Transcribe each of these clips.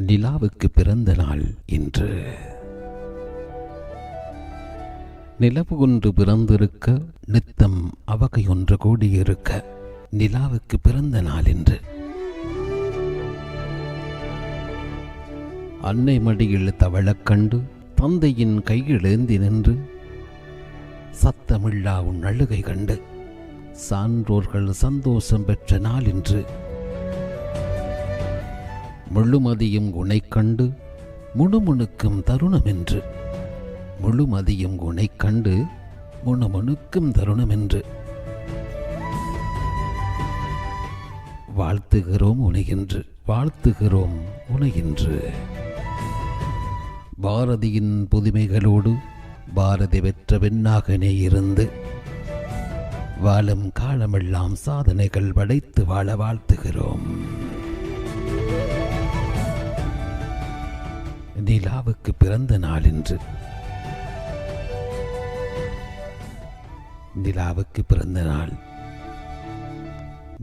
நிலாவுக்கு பிறந்த நாள் இன்று. நிலவு ஒன்று பிறந்திருக்க, நித்தம் அவகை ஒன்று கூடியிருக்க, நிலாவுக்கு பிறந்த நாள் இன்று. அன்னை மடியில் தவழக் கண்டு தந்தையின் கையிலேந்தி நின்று, சத்தமில்லா உன் அழுகை கண்டு சான்றோர்கள் சந்தோஷம் பெற்ற நாள் இன்று. முழுமதியும் உனை கண்டு முணுமுணுக்கும் தருணம் என்று, முழுமதியும் உனை கண்டு முணுமுணுக்கும் தருணம் என்று. வாழ்த்துகிறோம் உனையின்று, வாழ்த்துகிறோம் உனையின்று. பாரதியின் புதுமைகளோடு பாரதி பெற்ற பெண்ணாகனே இருந்து, வாழும் காலமெல்லாம் சாதனைகள் படைத்து வாழ வாழ்த்துகிறோம். நிலாவுக்கு பிறந்த நாள் இன்று. நிலாவுக்கு பிறந்த நாள்.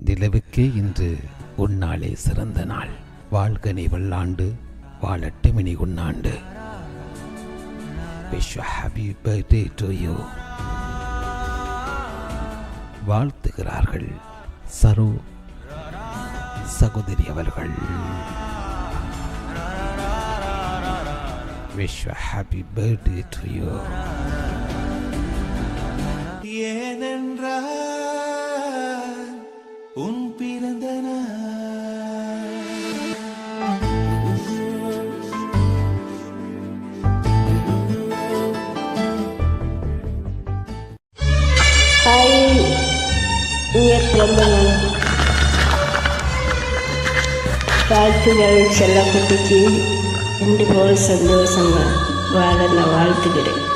நிலவுக்கே இன்று உன்னாலே சிறந்த நாள். வாழ்க நீ வல்லாண்டு, வாழட்டும் இனி உன்னாண்டு. Wish you happy birthday to you. வாழ்த்துகிறார்கள் Saro சகோதரி அவர்கள். Wish you happy birthday to you. ஏனென்றால் உன் பிறந்த வாழ்த்துகள் செல்ல குட்டிக்கு. ரெண்டு போல் சந்தோஷங்க வாழ நான் வாழ்த்துக்கிறேன்.